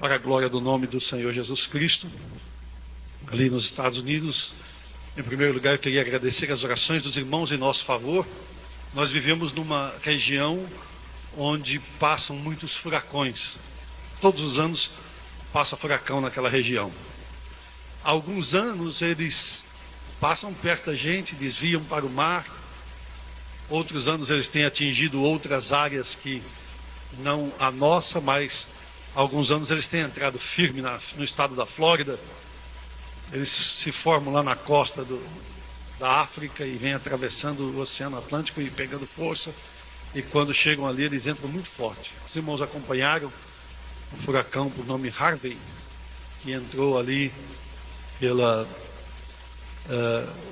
para a glória do nome do Senhor Jesus Cristo, ali nos Estados Unidos. Em primeiro lugar, eu queria agradecer as orações dos irmãos em nosso favor. Nós vivemos numa região onde passam muitos furacões. Todos os anos passa furacão naquela região. Há alguns anos eles passam perto da gente, desviam para o mar. Outros anos eles têm atingido outras áreas que não a nossa, mas há alguns anos eles têm entrado firme no estado da Flórida. Eles se formam lá na costa da África e vêm atravessando o Oceano Atlântico e pegando força. E quando chegam ali, eles entram muito forte. Os irmãos acompanharam um furacão por nome Harvey, que entrou ali pela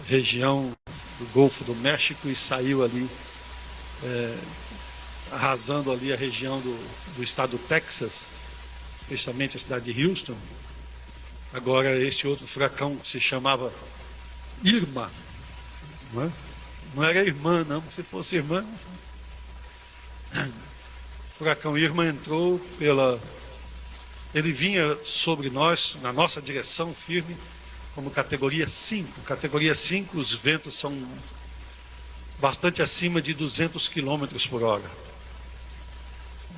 região do Golfo do México e saiu ali, arrasando ali a região do estado do Texas, especialmente a cidade de Houston. Agora, este outro furacão se chamava Irma, não era irmã, não. Se fosse irmã, o furacão Irma entrou ele vinha sobre nós, na nossa direção firme, como categoria 5. Categoria 5, os ventos são bastante acima de 200 km por hora.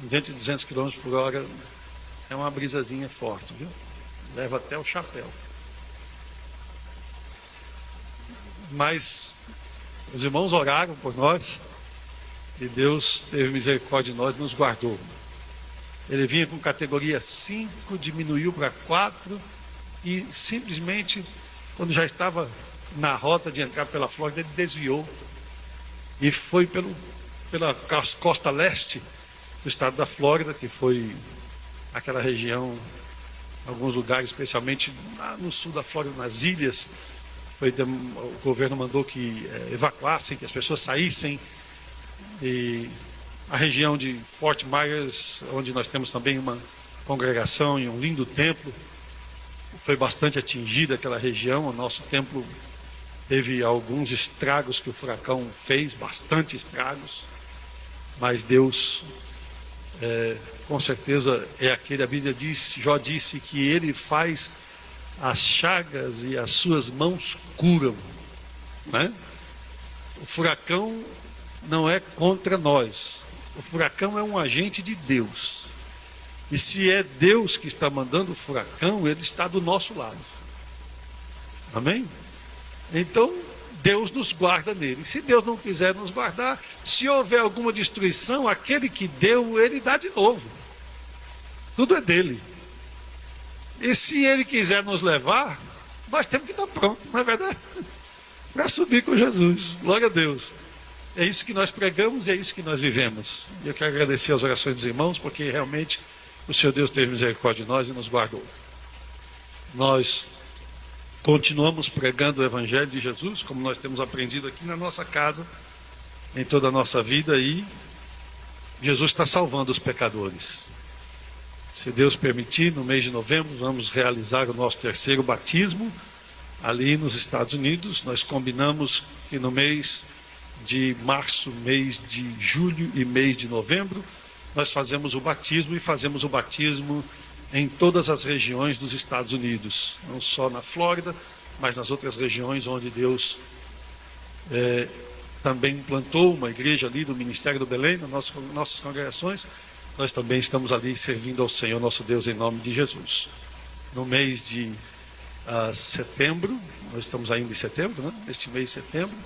Dentro de 200 km por hora é uma brisazinha forte, viu? Leva até o chapéu. Mas os irmãos oraram por nós e Deus teve misericórdia de nós e nos guardou. Ele vinha com categoria 5, diminuiu para 4 e simplesmente, quando já estava na rota de entrar pela Flórida, ele desviou e foi pela costa leste do estado da Flórida, que foi aquela região, alguns lugares, especialmente lá no sul da Flórida, nas ilhas. O governo mandou que evacuassem, que as pessoas saíssem. E a região de Fort Myers, onde nós temos também uma congregação e um lindo templo, foi bastante atingida aquela região. O nosso templo teve alguns estragos que o furacão fez, bastante estragos, mas Deus, com certeza, é aquele, a Bíblia diz, Jó disse que ele faz as chagas e as suas mãos curam, né? O furacão não é contra nós, o furacão é um agente de Deus, e se é Deus que está mandando o furacão, ele está do nosso lado, amém? Então Deus nos guarda nele. E se Deus não quiser nos guardar, se houver alguma destruição, aquele que deu, ele dá de novo, tudo é dele. E se ele quiser nos levar, nós temos que estar prontos, não é verdade? Para subir com Jesus, glória a Deus. É isso que nós pregamos e é isso que nós vivemos. E eu quero agradecer as orações dos irmãos, porque realmente o Senhor Deus teve misericórdia de nós e nos guardou. Nós continuamos pregando o Evangelho de Jesus, como nós temos aprendido aqui na nossa casa, em toda a nossa vida, e Jesus está salvando os pecadores. Se Deus permitir, no mês de novembro, vamos realizar o nosso 3º batismo ali nos Estados Unidos. Nós combinamos que no mês de março, mês de julho e mês de novembro, nós fazemos o batismo, e fazemos o batismo em todas as regiões dos Estados Unidos, não só na Flórida, mas nas outras regiões onde Deus também implantou uma igreja ali do Ministério do Belém, nas nossas congregações. Nós também estamos ali servindo ao Senhor nosso Deus em nome de Jesus. No mês de setembro, nós estamos ainda em setembro, né? Neste mês de setembro,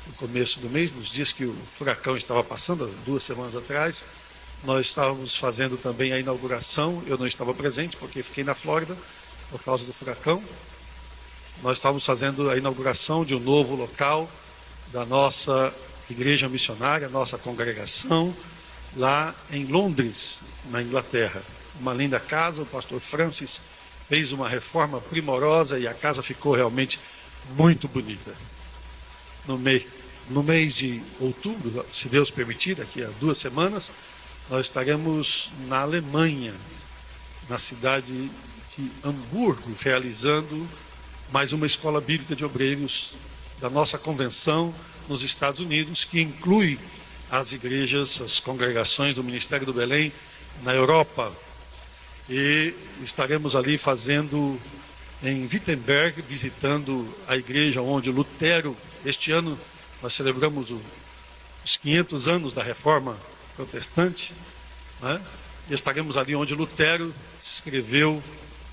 no começo do mês, nos dias que o furacão estava passando, 2 semanas atrás, nós estávamos fazendo também a inauguração. Eu não estava presente porque fiquei na Flórida por causa do furacão. Nós estávamos fazendo a inauguração de um novo local da nossa igreja missionária, nossa congregação, lá em Londres, na Inglaterra. Uma linda casa, o pastor Francis fez uma reforma primorosa e a casa ficou realmente muito bonita. No mês de outubro, se Deus permitir, daqui a 2 semanas, nós estaremos na Alemanha, na cidade de Hamburgo, realizando mais uma escola bíblica de obreiros da nossa convenção nos Estados Unidos, que inclui as igrejas, as congregações do Ministério do Belém na Europa. e estaremos ali fazendo em Wittenberg, visitando a igreja onde Lutero, este ano nós celebramos os 500 anos da Reforma Protestante, né? E estaremos ali onde Lutero escreveu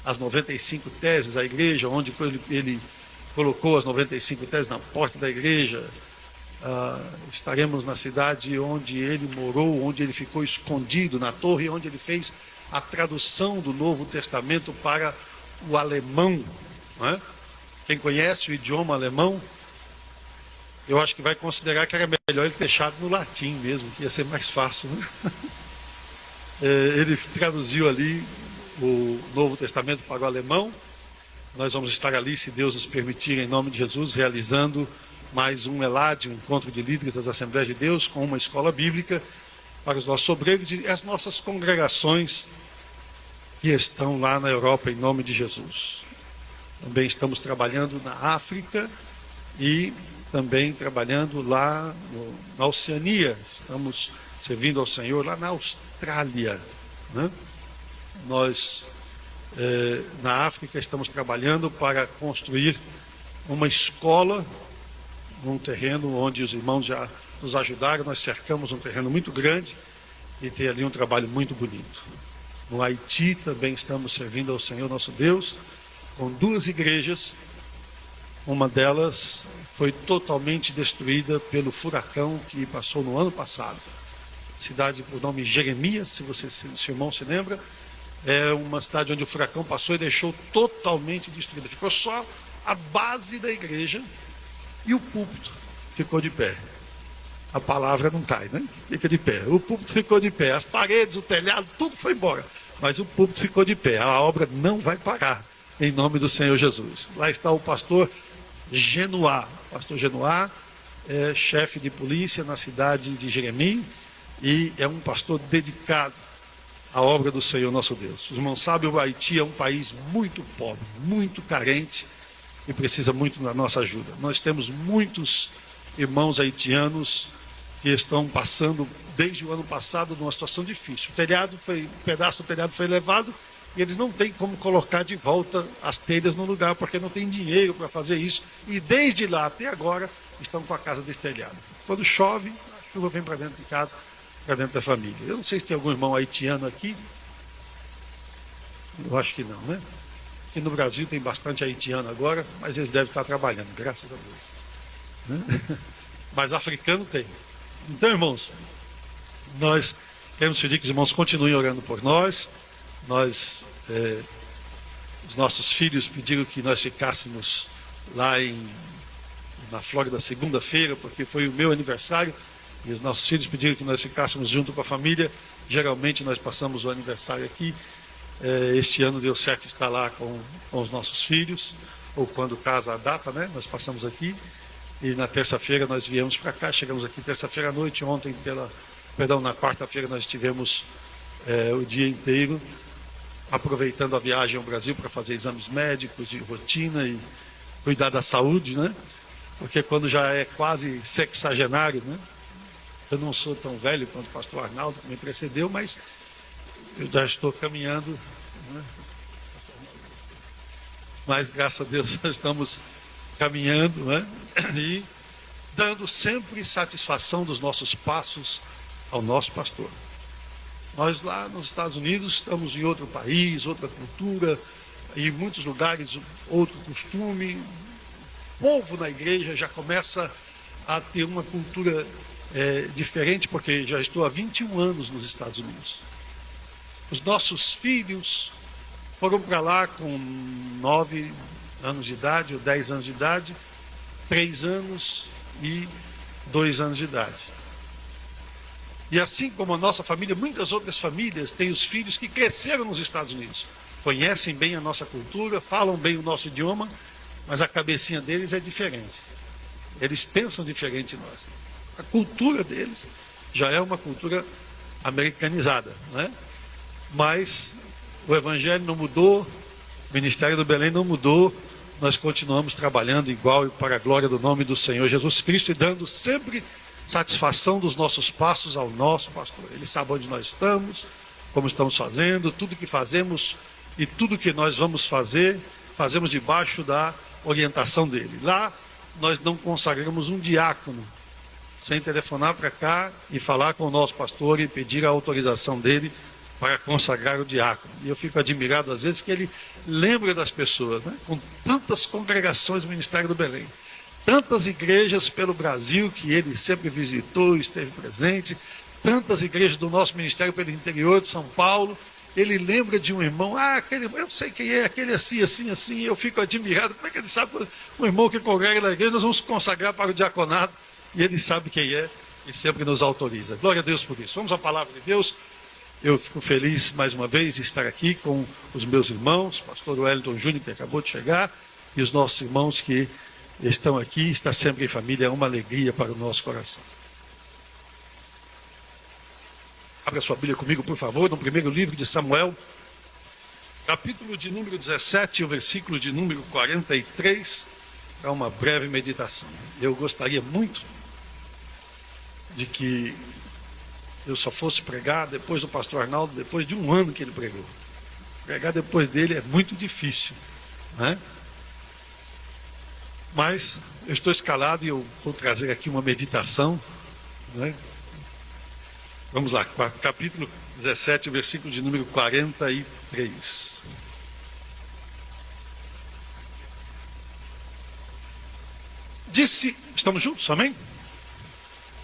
as 95 teses à igreja, onde ele colocou as 95 teses na porta da igreja. Estaremos na cidade onde ele morou, onde ele ficou escondido, na torre onde ele fez a tradução do Novo Testamento para o alemão, né? Quem conhece o idioma alemão, eu acho que vai considerar que era melhor ele ter deixado no latim mesmo, que ia ser mais fácil, né? Ele traduziu ali o Novo Testamento para o alemão. Nós vamos estar ali, se Deus nos permitir, em nome de Jesus, realizando mais um ELAD, um encontro de líderes das Assembleias de Deus, com uma escola bíblica para os nossos obreiros e as nossas congregações que estão lá na Europa, em nome de Jesus. Também estamos trabalhando na África e também trabalhando lá na Oceania. Estamos servindo ao Senhor lá na Austrália, né? Nós, na África, estamos trabalhando para construir uma escola, num terreno onde os irmãos já nos ajudaram. Nós cercamos um terreno muito grande e tem ali um trabalho muito bonito. No Haiti também estamos servindo ao Senhor nosso Deus, com 2 igrejas. Uma delas foi totalmente destruída pelo furacão que passou no ano passado. Cidade por nome Jeremias, se o irmão se lembra, é uma cidade onde o furacão passou e deixou totalmente destruída. Ficou só a base da igreja e o púlpito ficou de pé. A palavra não cai, né? Fica de pé. O púlpito ficou de pé. As paredes, o telhado, tudo foi embora. Mas o púlpito ficou de pé. A obra não vai parar, em nome do Senhor Jesus. Lá está o pastor Genoá. O pastor Genoá é chefe de polícia na cidade de Jeremias e é um pastor dedicado à obra do Senhor nosso Deus. Os irmãos sabem, o Haiti é um país muito pobre, muito carente e precisa muito da nossa ajuda. Nós temos muitos irmãos haitianos que estão passando, desde o ano passado, numa situação difícil. Um pedaço do telhado foi levado e eles não têm como colocar de volta as telhas no lugar, porque não tem dinheiro para fazer isso. E desde lá até agora estão com a casa destelhada. Quando chove, a chuva vem para dentro de casa, para dentro da família. Eu não sei se tem algum irmão haitiano aqui. Eu acho que não, né? Aqui no Brasil tem bastante haitiano agora, mas eles devem estar trabalhando, graças a Deus, né? Mas africano tem. Então, irmãos, nós queremos pedir que os irmãos continuem orando por nós. Os nossos filhos pediram que nós ficássemos lá na Flórida segunda-feira, porque foi o meu aniversário, e os nossos filhos pediram que nós ficássemos junto com a família. Geralmente nós passamos o aniversário aqui. Este ano deu certo estar lá com os nossos filhos, ou quando casa a data, né? Nós passamos aqui. E na terça-feira nós viemos para cá, chegamos aqui terça-feira à noite. Ontem, na quarta-feira nós estivemos o dia inteiro aproveitando a viagem ao Brasil para fazer exames médicos de rotina e cuidar da saúde, né? Porque quando já é quase sexagenário, né? Eu não sou tão velho quanto o pastor Arnaldo, que me precedeu, mas eu já estou caminhando, né? Mas graças a Deus nós estamos caminhando, né? E dando sempre satisfação dos nossos passos ao nosso pastor. Nós lá nos Estados Unidos estamos em outro país, outra cultura, e em muitos lugares outro costume. O povo na igreja já começa a ter uma cultura diferente, porque já estou há 21 anos nos Estados Unidos. Os nossos filhos foram para lá com 9 anos de idade, ou 10 anos de idade, 3 anos e 2 anos de idade. E assim como a nossa família, muitas outras famílias têm os filhos que cresceram nos Estados Unidos, conhecem bem a nossa cultura, falam bem o nosso idioma, mas a cabecinha deles é diferente. Eles pensam diferente de nós. A cultura deles já é uma cultura americanizada, né? Mas o Evangelho não mudou, o Ministério do Belém não mudou, nós continuamos trabalhando igual e para a glória do nome do Senhor Jesus Cristo e dando sempre satisfação dos nossos passos ao nosso pastor. Ele sabe onde nós estamos, como estamos fazendo, tudo que fazemos e tudo que nós vamos fazer, fazemos debaixo da orientação dele. Lá nós não consagramos um diácono sem telefonar para cá e falar com o nosso pastor e pedir a autorização dele para consagrar o diácono. E eu fico admirado às vezes que ele lembra das pessoas, né? Com tantas congregações do Ministério do Belém, tantas igrejas pelo Brasil que ele sempre visitou, esteve presente, tantas igrejas do nosso ministério pelo interior de São Paulo. Ele lembra de um irmão, aquele, eu sei quem é, aquele assim, assim, assim, e eu fico admirado, como é que ele sabe, um irmão que congrega na igreja, nós vamos consagrar para o diaconato, e ele sabe quem é, e sempre nos autoriza. Glória a Deus por isso. Vamos à palavra de Deus. Eu fico feliz, mais uma vez, de estar aqui com os meus irmãos, pastor Wellington Júnior, que acabou de chegar, e os nossos irmãos que estão aqui, está sempre em família, é uma alegria para o nosso coração. Abra sua Bíblia comigo, por favor, no primeiro livro de Samuel, capítulo de número 17, o versículo de número 43, para uma breve meditação. Eu gostaria muito de que eu só fosse pregar depois do pastor Arnaldo, depois de um ano que ele pregou. Pregar depois dele é muito difícil, né? Mas eu estou escalado e eu vou trazer aqui uma meditação, né? Vamos lá, capítulo 17, versículo de número 43. Estamos juntos, amém?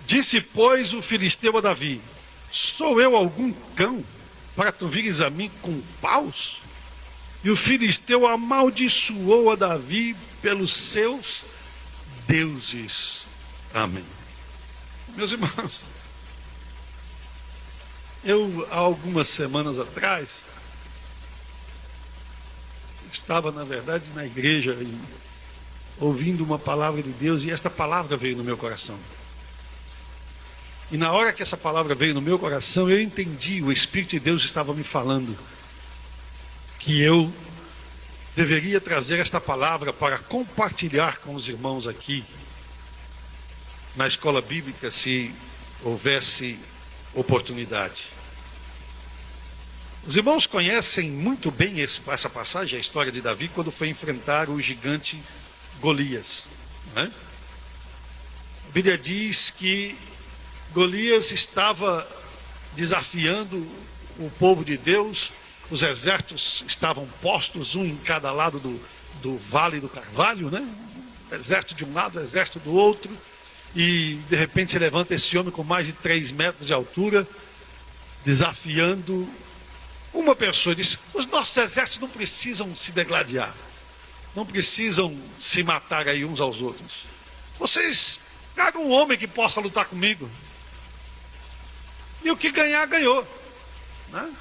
Disse, pois, o filisteu a Davi: sou eu algum cão para tu vires a mim com paus? E o filisteu amaldiçoou a Davi pelos seus deuses. Amém. Meus irmãos, eu, há algumas semanas atrás, estava, na verdade, na igreja, ouvindo uma palavra de Deus, e esta palavra veio no meu coração. E na hora que essa palavra veio no meu coração, eu entendi, o Espírito de Deus estava me falando que eu deveria trazer esta palavra para compartilhar com os irmãos aqui, na escola bíblica, se houvesse oportunidade. Os irmãos conhecem muito bem essa passagem, a história de Davi, quando foi enfrentar o gigante Golias, né? A Bíblia diz que Golias estava desafiando o povo de Deus, os exércitos estavam postos, um em cada lado do Vale do Carvalho, né? Exército de um lado, exército do outro, e de repente se levanta esse homem com mais de 3 metros de altura, desafiando uma pessoa. Diz: os nossos exércitos não precisam se degladiar, não precisam se matar aí uns aos outros. Vocês tragam um homem que possa lutar comigo, e o que ganhar, ganhou, né?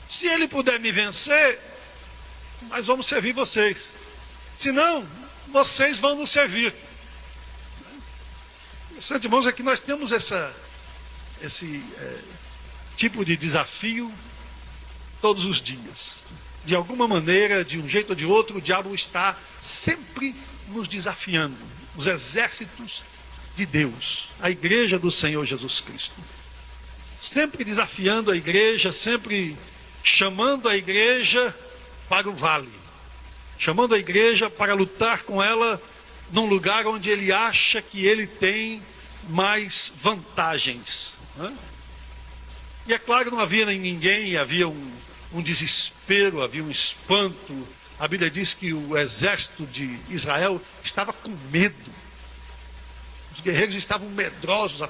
Se ele puder me vencer, nós vamos servir vocês. Se não, vocês vão nos servir. Interessante, irmãos, é que nós temos esse tipo de desafio todos os dias. De alguma maneira, de um jeito ou de outro, o diabo está sempre nos desafiando. Os exércitos de Deus, a igreja do Senhor Jesus Cristo. Sempre desafiando a igreja, sempre chamando a igreja para o vale, chamando a igreja para lutar com ela num lugar onde ele acha que ele tem mais vantagens, né? E é claro, não havia ninguém, havia um desespero, havia um espanto. A Bíblia diz que o exército de Israel estava com medo. Os guerreiros estavam medrosos,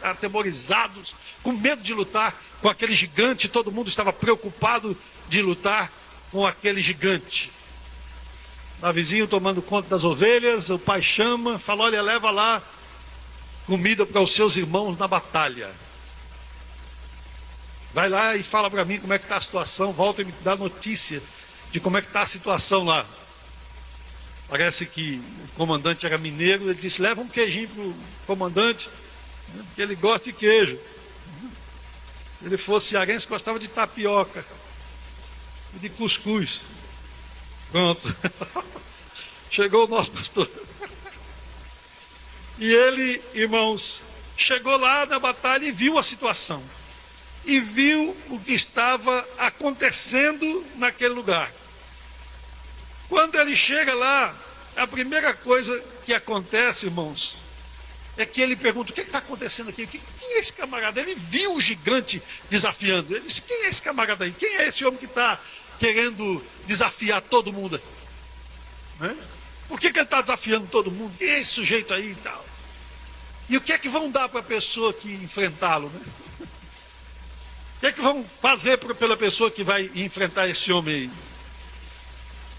atemorizados, com medo de lutar com aquele gigante. Todo mundo estava preocupado de lutar com aquele gigante. Davizinho tomando conta das ovelhas, o pai chama, fala: olha, leva lá comida para os seus irmãos na batalha. Vai lá e fala para mim como é que está a situação, volta e me dá notícia de como é que está a situação lá. Parece que o comandante era mineiro, ele disse: leva um queijinho para o comandante, porque ele gosta de queijo. Se ele fosse cearense, gostava de tapioca e de cuscuz. Pronto. Chegou o nosso pastor. E ele, irmãos, chegou lá na batalha e viu a situação. e viu o que estava acontecendo naquele lugar. Quando ele chega lá, a primeira coisa que acontece, irmãos, é que ele pergunta: o que está acontecendo aqui? Quem é esse camarada? Ele viu o gigante desafiando. Ele disse: quem é esse camarada aí? Quem é esse homem que está querendo desafiar todo mundo? Né? Por que ele está desafiando todo mundo? Quem é esse sujeito aí e tal? E o que é que vão dar para a pessoa que enfrentá-lo? Né? O que é que vão fazer pela pessoa que vai enfrentar esse homem aí?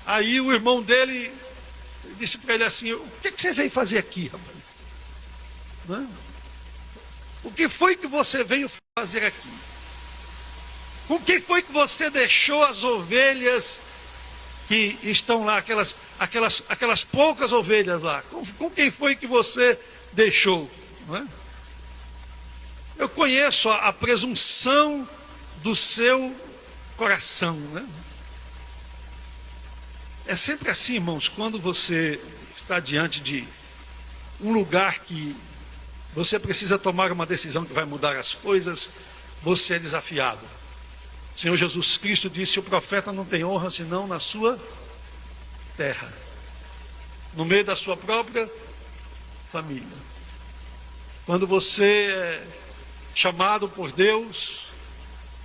Aí o irmão dele disse para ele assim: o que é que você veio fazer aqui, rapaz? Né? O que foi que você veio fazer aqui? Com quem foi que você deixou as ovelhas que estão lá, aquelas poucas ovelhas lá? Com quem foi que você deixou? Não é? Eu conheço a presunção do seu coração. Né? É sempre assim, irmãos, quando você está diante de um lugar que você precisa tomar uma decisão que vai mudar as coisas, você é desafiado. O Senhor Jesus Cristo disse: o profeta não tem honra senão na sua terra, no meio da sua própria família. Quando você é chamado por Deus,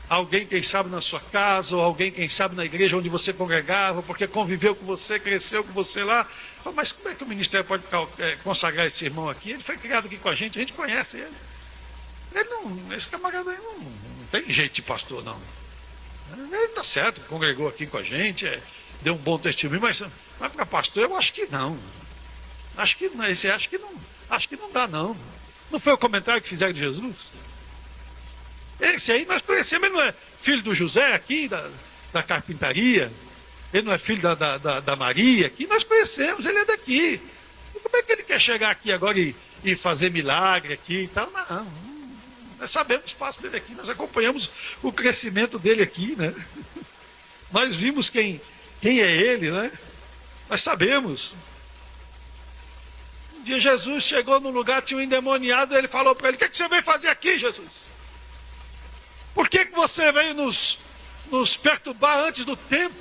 alguém quem sabe na sua casa, ou alguém quem sabe na igreja onde você congregava, porque conviveu com você, cresceu com você lá, fala: mas como é que o ministério pode consagrar esse irmão aqui? Ele foi criado aqui com a gente conhece ele. Esse camarada aí não tem jeito de pastor, não. Ele está certo, congregou aqui com a gente, deu um bom testemunho, mas para pastor eu acho que não. Acho que não dá, não. Não foi o comentário que fizeram de Jesus? Esse aí nós conhecemos, ele não é filho do José aqui, da carpintaria, ele não é filho da Maria aqui, nós conhecemos, ele é daqui. E como é que ele quer chegar aqui agora e fazer milagre aqui e tal? Não. Nós sabemos o espaço dele aqui, nós acompanhamos o crescimento dele aqui, né? Nós vimos quem é ele, né? Nós sabemos. Um dia Jesus chegou num lugar, tinha um endemoniado, ele falou para ele: o que você veio fazer aqui, Jesus? Por que você veio nos perturbar antes do tempo?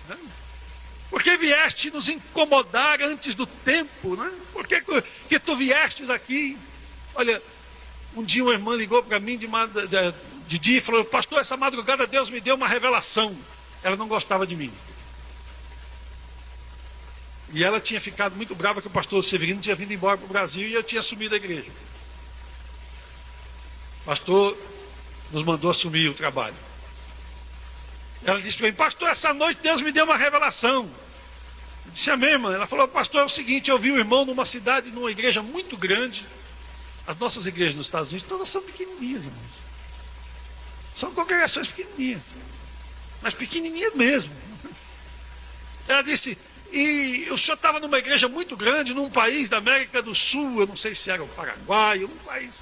Né? Por que vieste nos incomodar antes do tempo? Né? Por que tu viestes aqui? Olha, um dia uma irmã ligou para mim de dia e falou: pastor, essa madrugada Deus me deu uma revelação. Ela não gostava de mim. E ela tinha ficado muito brava que o pastor Severino tinha vindo embora para o Brasil e eu tinha assumido a igreja. O pastor nos mandou assumir o trabalho. Ela disse para mim: pastor, essa noite Deus me deu uma revelação. Eu disse: amém, irmã. Ela falou: pastor, é o seguinte, eu vi um irmão numa cidade, numa igreja muito grande. As nossas igrejas nos Estados Unidos todas são pequenininhas, irmãos. São congregações pequenininhas, mas pequenininhas mesmo. Ela disse: e o senhor estava numa igreja muito grande, num país da América do Sul, eu não sei se era o Paraguai, um país.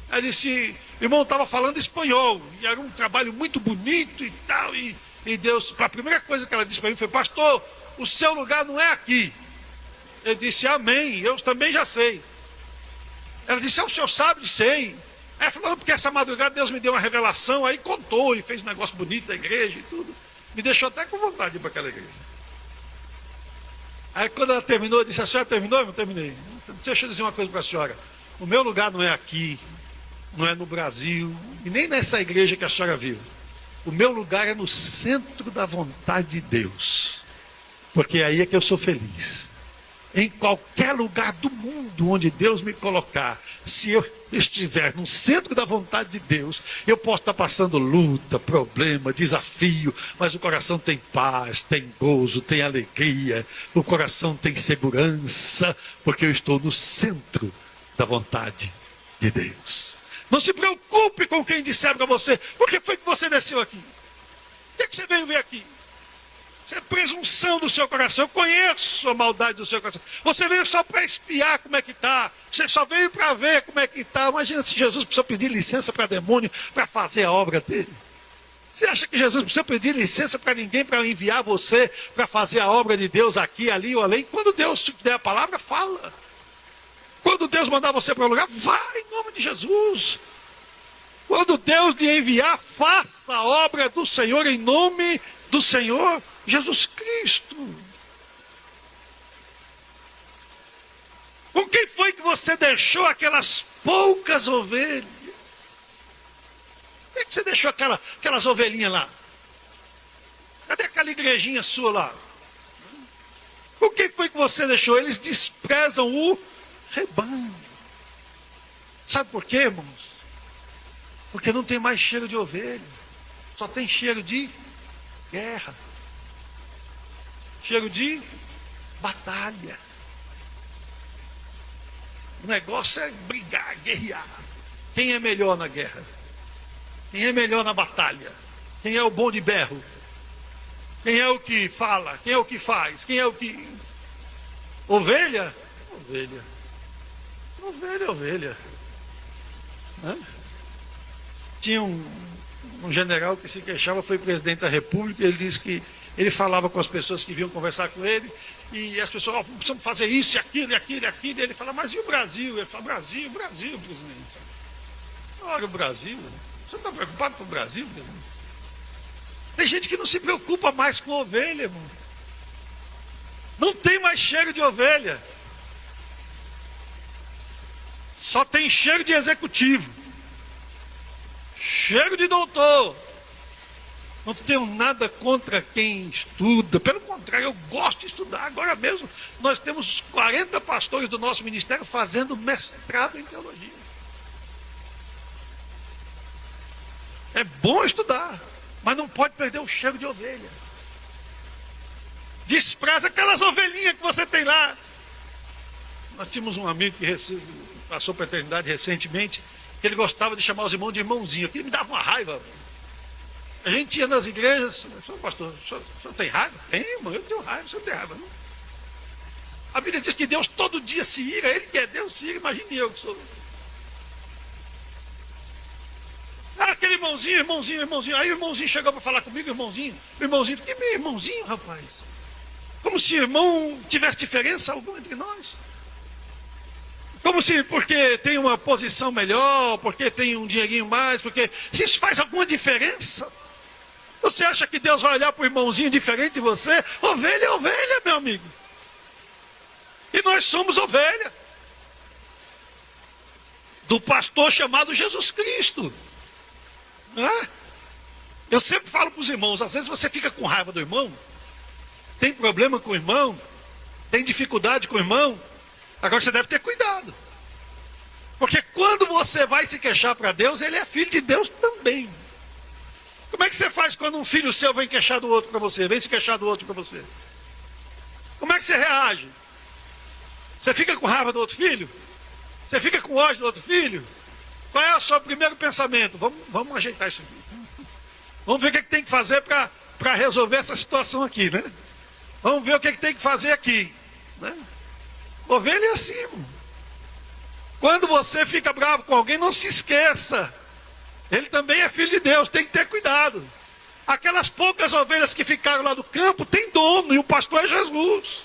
Ela disse: o irmão estava falando espanhol, e era um trabalho muito bonito e tal, e Deus, a primeira coisa que ela disse para mim foi: pastor, o seu lugar não é aqui. Eu disse: amém, eu também já sei. Ela disse: o senhor sabe? Sei. Ela falou: porque essa madrugada Deus me deu uma revelação, aí contou e fez um negócio bonito da igreja e tudo. Me deixou até com vontade de ir para aquela igreja. Aí quando ela terminou, eu disse: a senhora terminou? Eu não terminei. Deixa eu dizer uma coisa para a senhora: o meu lugar não é aqui, não é no Brasil, e nem nessa igreja que a senhora viu. O meu lugar é no centro da vontade de Deus, porque aí é que eu sou feliz. Em qualquer lugar do mundo onde Deus me colocar, se eu estiver no centro da vontade de Deus, eu posso estar passando luta, problema, desafio, mas o coração tem paz, tem gozo, tem alegria, o coração tem segurança, porque eu estou no centro da vontade de Deus. Não se preocupe com quem disser para você: por que foi que você desceu aqui? O que você veio ver aqui? Isso é presunção do seu coração. Eu conheço a maldade do seu coração. Você veio só para espiar como é que está. Você só veio para ver como é que está. Imagina se Jesus precisa pedir licença para demônio para fazer a obra dele. Você acha que Jesus precisa pedir licença para ninguém para enviar você para fazer a obra de Deus aqui, ali ou além? Quando Deus te der a palavra, fala. Quando Deus mandar você para um lugar, vai em nome de Jesus. Quando Deus lhe enviar, faça a obra do Senhor em nome do Senhor Jesus Cristo. Com quem foi que você deixou aquelas poucas ovelhas? Por que você deixou aquelas ovelhinhas lá? Cadê aquela igrejinha sua lá? Com quem foi que você deixou? Eles desprezam o rebanho. Sabe por quê, irmãos? Porque não tem mais cheiro de ovelha. Só tem cheiro de guerra. Cheiro de batalha. O negócio é brigar, guerrear. Quem é melhor na guerra? Quem é melhor na batalha? Quem é o bom de berro? Quem é o que fala? Quem é o que faz? Quem é o que... Ovelha? Ovelha. Ovelha, ovelha. Hã? Tinha um general que se queixava, foi presidente da República, ele disse que ele falava com as pessoas que vinham conversar com ele, e as pessoas, precisamos fazer isso, e aquilo, e ele fala, mas e o Brasil? Ele fala, Brasil, presidente. Olha o Brasil, você não está preocupado com o Brasil? Tem gente que não se preocupa mais com ovelha, irmão. Não tem mais cheiro de ovelha. Só tem cheiro de executivo. Cheiro de doutor. Não tenho nada contra quem estuda. Pelo contrário, eu gosto de estudar. Agora mesmo, nós temos 40 pastores do nosso ministério fazendo mestrado em teologia. É bom estudar, mas não pode perder o cheiro de ovelha. Despreza aquelas ovelhinhas que você tem lá. Nós tínhamos um amigo que passou para a eternidade recentemente, que ele gostava de chamar os irmãos de irmãozinho. Aquilo me dava uma raiva. A gente ia nas igrejas, pastor, o senhor tem raiva? Tem, irmão, eu tenho raiva, o senhor tem raiva, não? A Bíblia diz que Deus todo dia se ira, ele que é Deus se ira, imagine eu que sou. Aquele irmãozinho. Aí o irmãozinho chegou para falar comigo, o irmãozinho, que meu irmãozinho, rapaz. Como se irmão tivesse diferença alguma entre nós. Como se porque tem uma posição melhor, porque tem um dinheirinho mais, porque se isso faz alguma diferença. Você acha que Deus vai olhar para o irmãozinho diferente de você? Ovelha é ovelha, meu amigo. E nós somos ovelha. Do pastor chamado Jesus Cristo. Não é? Eu sempre falo para os irmãos, às vezes você fica com raiva do irmão, tem problema com o irmão, tem dificuldade com o irmão, agora você deve ter cuidado. Porque quando você vai se queixar para Deus, ele é filho de Deus também. Como é que você faz quando um filho seu vem queixar do outro para você, vem se queixar do outro para você? Como é que você reage? Você fica com raiva do outro filho? Você fica com ódio do outro filho? Qual é o seu primeiro pensamento? Vamos ajeitar isso aqui. Vamos ver o que tem que fazer para resolver essa situação aqui, né? Vamos ver o que tem que fazer aqui, né? Ovelha é assim, irmão. Quando você fica bravo com alguém, não se esqueça. Ele também é filho de Deus, tem que ter cuidado. Aquelas poucas ovelhas que ficaram lá do campo, tem dono, e o pastor é Jesus.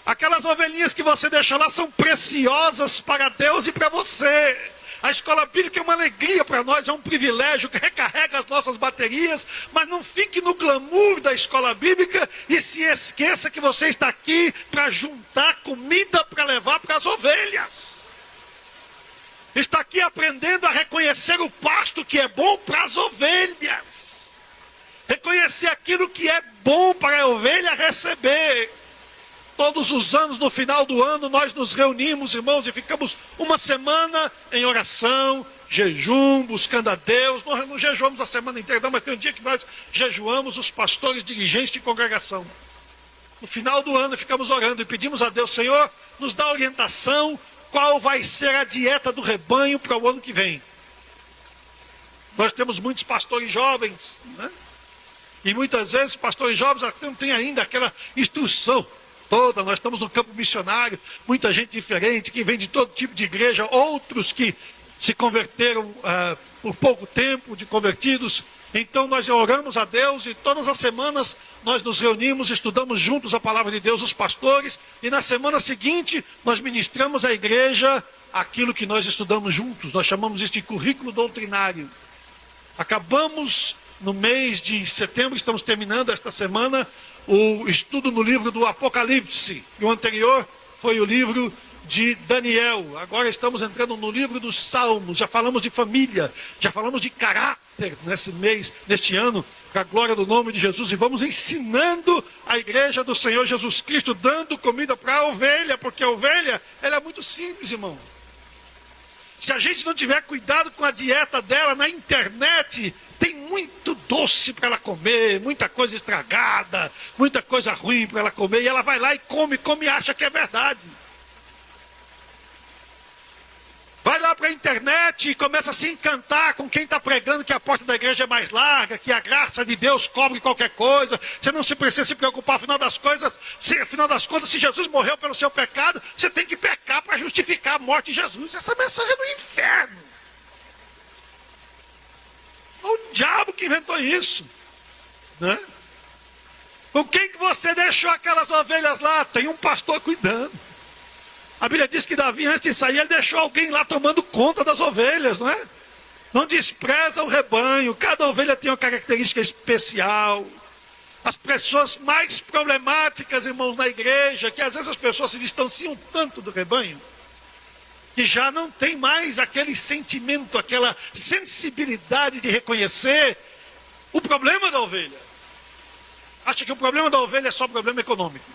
Aquelas ovelhinhas que você deixa lá são preciosas para Deus e para você. A escola bíblica é uma alegria para nós, é um privilégio que recarrega as nossas baterias, mas não fique no glamour da escola bíblica e se esqueça que você está aqui para juntar comida para levar para as ovelhas. Está aqui aprendendo a reconhecer o pasto que é bom para as ovelhas. Reconhecer aquilo que é bom para a ovelha receber. Todos os anos, no final do ano, nós nos reunimos, irmãos, e ficamos uma semana em oração, jejum, buscando a Deus. Nós não jejuamos a semana inteira, não, mas tem um dia que nós jejuamos, os pastores, dirigentes de congregação. No final do ano, ficamos orando e pedimos a Deus, Senhor, nos dá orientação, qual vai ser a dieta do rebanho para o ano que vem. Nós temos muitos pastores jovens, né? E muitas vezes, pastores jovens não têm ainda aquela instrução toda. Nós estamos no campo missionário, muita gente diferente, que vem de todo tipo de igreja, outros que se converteram por pouco tempo, de convertidos, Então nós oramos a Deus e todas as semanas nós nos reunimos, estudamos juntos a palavra de Deus, os pastores, e na semana seguinte nós ministramos à igreja aquilo que nós estudamos juntos. Nós chamamos isso de currículo doutrinário. Acabamos no mês de setembro, estamos terminando esta semana o estudo no livro do Apocalipse. E o anterior foi o livro de Daniel. Agora estamos entrando no livro dos Salmos. Já falamos de família, já falamos de caráter nesse mês, neste ano, para a glória do nome de Jesus. E vamos ensinando a igreja do Senhor Jesus Cristo, dando comida para a ovelha, porque a ovelha, ela é muito simples, irmão. Se a gente não tiver cuidado com a dieta dela na internet, tem muito doce para ela comer, muita coisa estragada, muita coisa ruim para ela comer, e ela vai lá e come e acha que é verdade. Vai lá para a internet e começa a se encantar com quem está pregando que a porta da igreja é mais larga, que a graça de Deus cobre qualquer coisa. Você não precisa se preocupar, afinal das contas, se Jesus morreu pelo seu pecado, você tem que pecar para justificar a morte de Jesus. Essa mensagem é do inferno. O diabo que inventou isso, né? Com quem que você deixou aquelas ovelhas lá? Tem um pastor cuidando. A Bíblia diz que Davi, antes de sair, ele deixou alguém lá tomando conta das ovelhas, não é? Não despreza o rebanho, cada ovelha tem uma característica especial. As pessoas mais problemáticas, irmãos, na igreja, que às vezes as pessoas se distanciam tanto do rebanho, que já não tem mais aquele sentimento, aquela sensibilidade de reconhecer o problema da ovelha. Acha que o problema da ovelha é só problema econômico.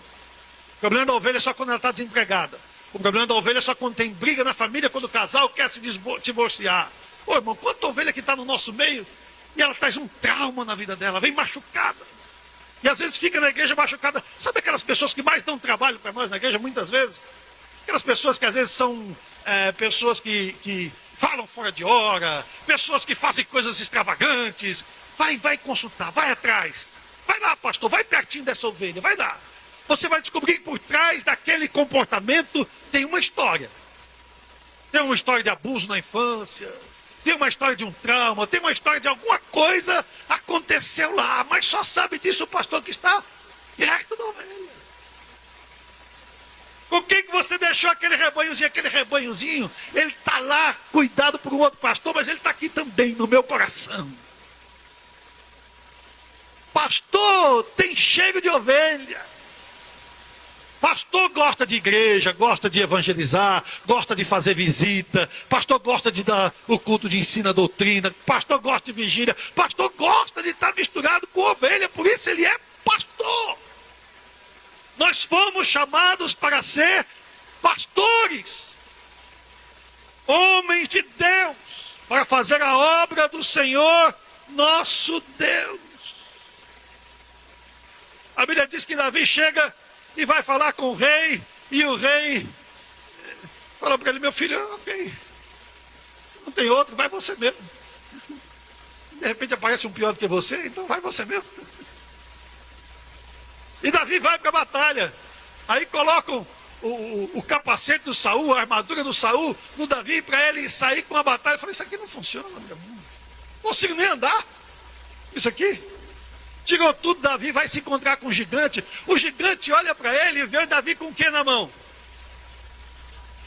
O problema da ovelha é só quando ela está desempregada. O problema da ovelha é só quando tem briga na família, quando o casal quer se divorciar. Ô irmão, quanta ovelha que está no nosso meio e ela traz um trauma na vida dela, vem machucada. E às vezes fica na igreja machucada. Sabe aquelas pessoas que mais dão trabalho para nós na igreja, muitas vezes? Aquelas pessoas que às vezes são pessoas que falam fora de hora, pessoas que fazem coisas extravagantes. Vai consultar, vai atrás. Vai lá, pastor, vai pertinho dessa ovelha, vai lá. Você vai descobrir que por trás daquele comportamento tem uma história. Tem uma história de abuso na infância, tem uma história de um trauma, tem uma história de alguma coisa aconteceu lá, mas só sabe disso o pastor que está perto da ovelha. Com quem que você deixou aquele rebanhozinho? Aquele rebanhozinho, ele está lá cuidado por um outro pastor, mas ele está aqui também no meu coração. Pastor tem cheiro de ovelha. Pastor gosta de igreja, gosta de evangelizar, gosta de fazer visita. Pastor gosta de dar o culto de ensino, a doutrina. Pastor gosta de vigília. Pastor gosta de estar misturado com ovelha, por isso ele é pastor. Nós fomos chamados para ser pastores, homens de Deus, para fazer a obra do Senhor nosso Deus. A Bíblia diz que Davi chega e vai falar com o rei, e o rei fala para ele: meu filho, ok, não tem outro, vai você mesmo. De repente aparece um pior do que você, então vai você mesmo. E Davi vai para a batalha. Aí colocam o capacete do Saul, a armadura do Saul no Davi, para ele sair com a batalha. Eu falei: isso aqui não funciona, meu irmão. Não consigo nem andar. Isso aqui. Tirou tudo, Davi vai se encontrar com o gigante. O gigante olha para ele e vê Davi com o que na mão?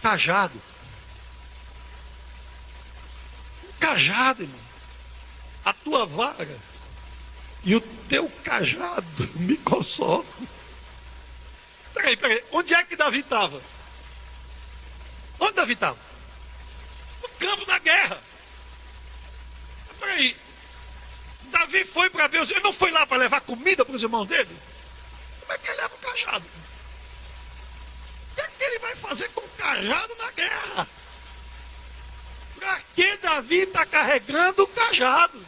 Cajado. Um cajado, irmão. A tua vara e o teu cajado me consolam. Peraí. Onde é que Davi estava? Onde Davi estava? No campo da guerra. Peraí. Davi foi para ver, ele não foi lá para levar comida para os irmãos dele? Como é que ele leva o cajado? O que é que ele vai fazer com o cajado na guerra? Para que Davi está carregando o cajado?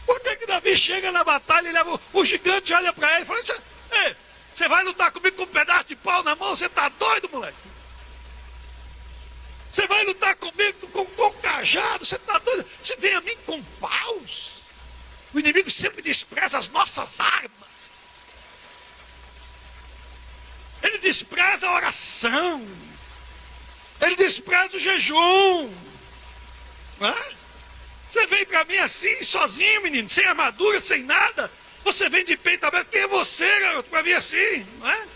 Por que Davi chega na batalha e leva o gigante, olha para ele e fala: ei, você vai lutar comigo com um pedaço de pau na mão? Você está doido, moleque? Você vai lutar comigo com cajado? Você está doido? Você vem a mim com paus? O inimigo sempre despreza as nossas armas. Ele despreza a oração. Ele despreza o jejum. Não é? Você vem para mim assim, sozinho, menino, sem armadura, sem nada. Você vem de peito aberto. Quem é você, garoto, para vir assim, não é?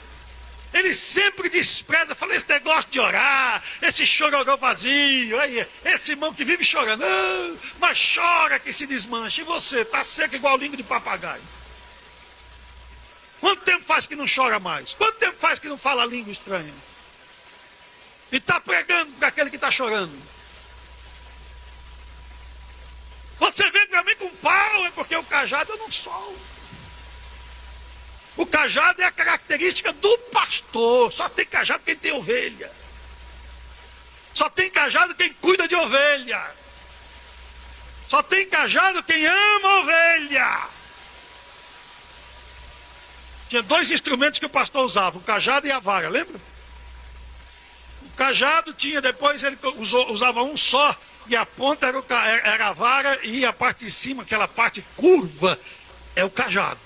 Ele sempre despreza, fala esse negócio de orar, esse chororô vazio, aí, esse irmão que vive chorando, mas chora que se desmancha. E você, está seco igual língua de papagaio. Quanto tempo faz que não chora mais? Quanto tempo faz que não fala língua estranha? E está pregando para aquele que está chorando. Você vem para mim com pau, é porque o cajado eu não solto. O cajado é a característica do pastor. Só tem cajado quem tem ovelha. Só tem cajado quem cuida de ovelha. Só tem cajado quem ama ovelha. Tinha dois instrumentos que o pastor usava, o cajado e a vara, lembra? O cajado tinha, depois ele usava um só, e a ponta era a vara, e a parte de cima, aquela parte curva, é o cajado.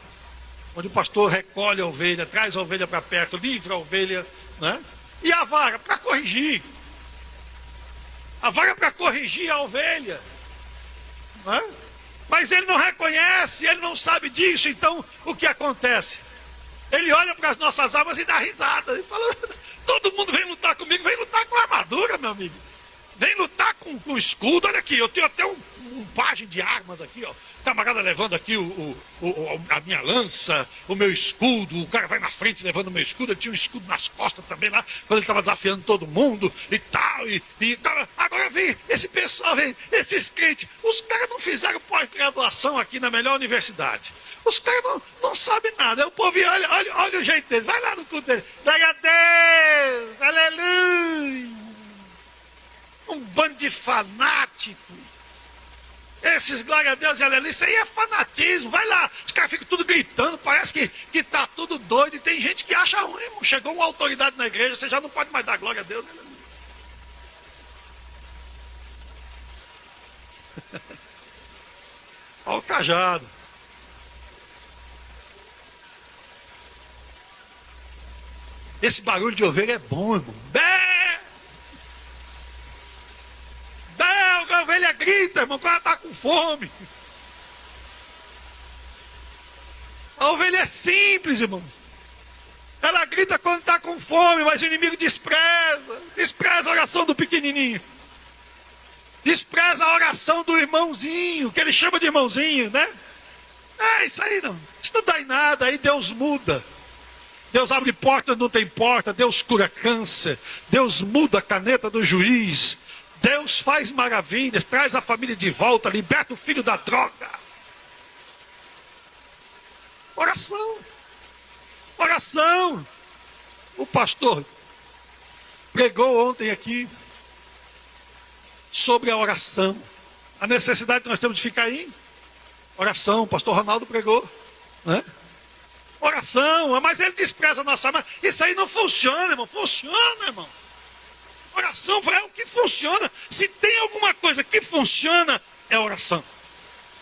Onde o pastor recolhe a ovelha, traz a ovelha para perto, livra a ovelha, né? E a vara para corrigir. A vara para corrigir a ovelha. Né? Mas ele não reconhece, ele não sabe disso, então o que acontece? Ele olha para as nossas armas e dá risada. Ele fala, todo mundo vem lutar comigo, vem lutar com armadura, meu amigo. Vem lutar com escudo, olha aqui, eu tenho até um pajem de armas aqui, ó. O camarada levando aqui a minha lança, o meu escudo, o cara vai na frente levando o meu escudo, ele tinha um escudo nas costas também lá, quando ele estava desafiando todo mundo e tal, agora vem esse pessoal, vem, esses crentes, os caras não fizeram pós-graduação aqui na melhor universidade, os caras não sabem nada, aí o povo olha o jeito deles, vai lá no culto deles, glória a Deus, aleluia, um bando de fanáticos. Esses glória a Deus e aleluia, isso aí é fanatismo, vai lá, os caras ficam tudo gritando, parece que tá tudo doido, e tem gente que acha ruim, irmão. Chegou uma autoridade na igreja, você já não pode mais dar glória a Deus, aleluia. Olha o cajado. Esse barulho de ovelha é bom, irmão. A ovelha grita, irmão, quando ela está com fome. A ovelha é simples, irmão. Ela grita quando está com fome, mas o inimigo despreza a oração do pequenininho. Despreza a oração do irmãozinho, que ele chama de irmãozinho, né? É isso aí, não. Isso não dá em nada, aí Deus muda. Deus abre porta onde não tem porta, Deus cura câncer, Deus muda a caneta do juiz. Deus faz maravilhas, traz a família de volta, liberta o filho da droga. Oração. Oração. O pastor pregou ontem aqui sobre a oração. A necessidade que nós temos de ficar aí. Oração, o pastor Ronaldo pregou. Né? Oração, mas ele despreza a nossa mãe. Isso aí não funciona, irmão. Funciona, irmão. Oração é o que funciona. Se tem alguma coisa que funciona, é oração.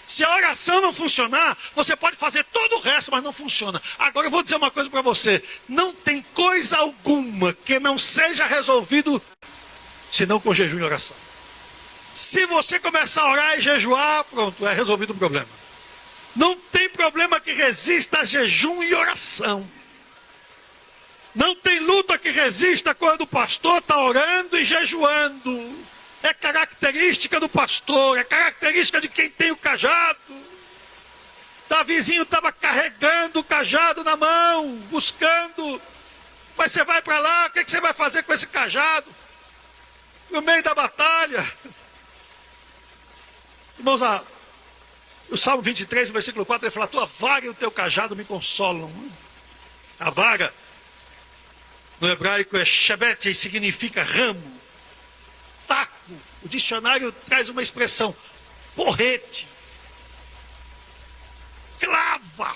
Se a oração não funcionar, você pode fazer todo o resto, mas não funciona. Agora eu vou dizer uma coisa para você. Não tem coisa alguma que não seja resolvido senão com jejum e oração. Se você começar a orar e jejuar, pronto, é resolvido o problema. Não tem problema que resista a jejum e oração. Não tem luta que resista quando o pastor está orando e jejuando. É característica do pastor, é característica de quem tem o cajado. Davizinho estava carregando o cajado na mão, buscando. Mas você vai para lá, o que você vai fazer com esse cajado? No meio da batalha. Irmãos, o Salmo 23, versículo 4, ele fala, a tua vara e o teu cajado me consolam. A vara, no hebraico, é shebet, e significa ramo, taco. O dicionário traz uma expressão, porrete, clava.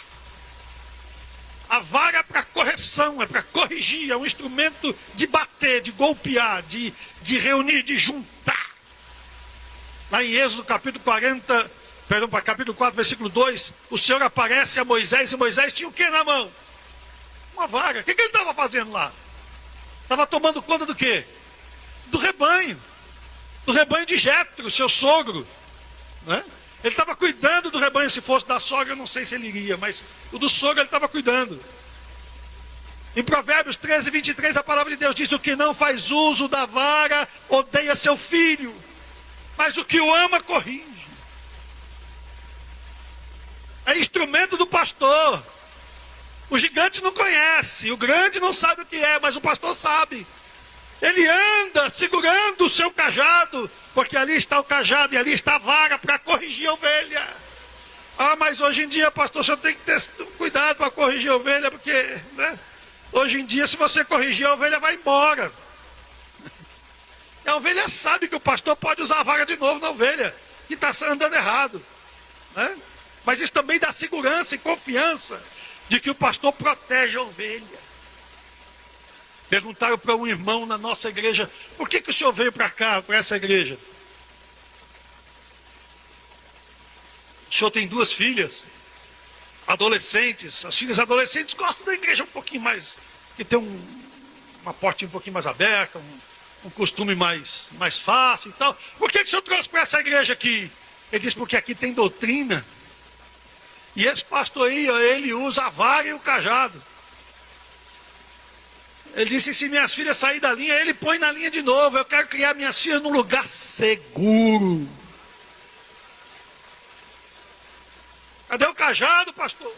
A vara é para correção, é para corrigir, é um instrumento de bater, de golpear, de reunir, de juntar. Lá em Êxodo capítulo 4, versículo 2, o Senhor aparece a Moisés, e Moisés tinha o que na mão? Uma vara. O que ele estava fazendo lá? Estava tomando conta do quê? Do rebanho de Jetro, seu sogro. né? Ele estava cuidando do rebanho. Se fosse da sogra, eu não sei se ele iria, mas o do sogro ele estava cuidando. Em Provérbios 13, 23, a palavra de Deus diz: o que não faz uso da vara odeia seu filho, mas o que o ama corrige. É instrumento do pastor. O gigante não conhece, o grande não sabe o que é, mas o pastor sabe. Ele anda segurando o seu cajado, porque ali está o cajado e ali está a vara para corrigir a ovelha. Ah, mas hoje em dia, pastor, o senhor tem que ter cuidado para corrigir a ovelha, porque, né? Hoje em dia, se você corrigir, a ovelha vai embora. E a ovelha sabe que o pastor pode usar a vara de novo na ovelha, que está andando errado, né? Mas isso também dá segurança e confiança de que o pastor protege a ovelha. Perguntaram para um irmão na nossa igreja: por que o senhor veio para cá, para essa igreja? O senhor tem 2 filhas, adolescentes. As filhas adolescentes gostam da igreja um pouquinho mais, que tem uma portinha um pouquinho mais aberta, um costume mais fácil e tal. Por que o senhor trouxe para essa igreja aqui? Ele disse: porque aqui tem doutrina. E esse pastor aí, ele usa a vara e o cajado. Ele disse: se minhas filhas saírem da linha, ele põe na linha de novo. Eu quero criar minhas filhas num lugar seguro. Cadê o cajado, pastor?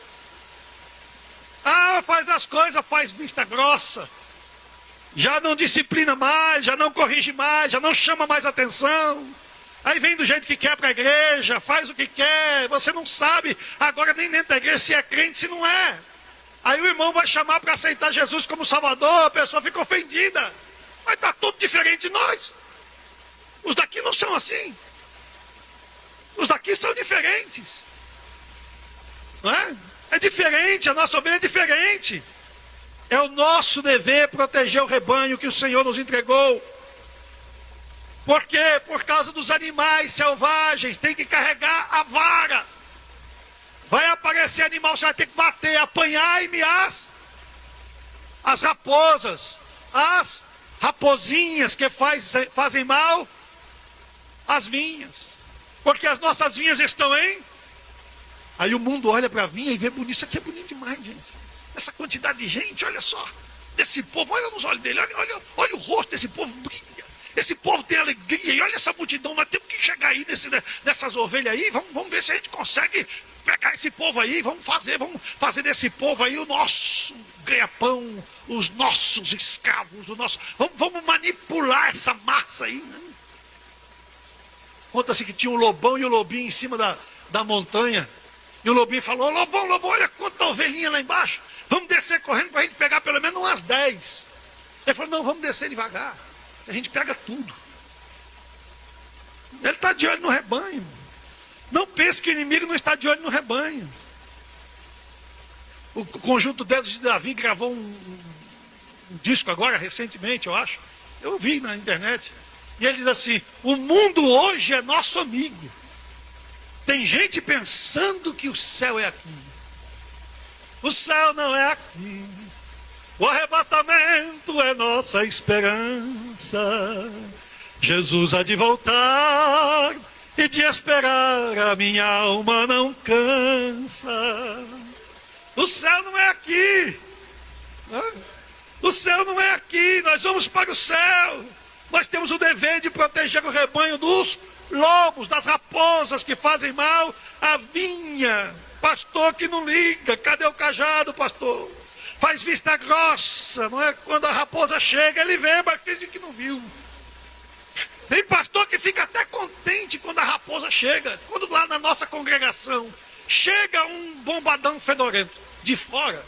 Ah, faz as coisas, faz vista grossa. Já não disciplina mais, já não corrige mais, já não chama mais atenção. Aí vem do jeito que quer para a igreja, faz o que quer. Você não sabe agora nem dentro da igreja se é crente, se não é. Aí o irmão vai chamar para aceitar Jesus como Salvador, a pessoa fica ofendida. Mas está tudo diferente de nós. Os daqui não são assim. Os daqui são diferentes. Não é? É diferente, a nossa ovelha é diferente. É o nosso dever proteger o rebanho que o Senhor nos entregou. Por quê? Por causa dos animais selvagens, tem que carregar a vara. Vai aparecer animal, você vai ter que bater, apanhar-me as raposas, as raposinhas que fazem mal às vinhas. Porque as nossas vinhas estão em... Aí o mundo olha para a vinha e vê bonito. Isso aqui é bonito demais, gente. Essa quantidade de gente, olha só. Desse povo, olha nos olhos dele, olha o rosto desse povo, brilha. Esse povo tem alegria, e olha essa multidão. Nós temos que chegar aí nessas ovelhas aí. Vamos ver se a gente consegue pegar esse povo aí. Vamos fazer desse povo aí o nosso ganha-pão, os nossos escravos, vamos manipular essa massa aí, né? Conta-se que tinha um lobão e o lobinho em cima da montanha. E o lobinho falou: lobão, olha quanta ovelhinha lá embaixo. Vamos descer correndo para a gente pegar pelo menos umas 10. Ele falou: não, vamos descer devagar. A gente pega tudo. Ele está de olho no rebanho. Não pense que o inimigo não está de olho no rebanho. O Conjunto Dedos de Davi gravou um disco agora, recentemente, eu acho. Eu vi na internet. E ele diz assim: o mundo hoje é nosso amigo. Tem gente pensando que o céu é aqui. O céu não é aqui. O arrebatamento é nossa esperança. Jesus há de voltar, e de esperar a minha alma não cansa. O céu não é aqui. O céu não é aqui. Nós vamos para o céu. Nós temos o dever de proteger o rebanho dos lobos, das raposas que fazem mal à vinha. Pastor que não liga. Cadê o cajado, pastor? Faz vista grossa, não é? Quando a raposa chega, ele vê, mas finge que não viu. Tem pastor que fica até contente quando a raposa chega. Quando lá na nossa congregação chega um bombadão fedorento de fora,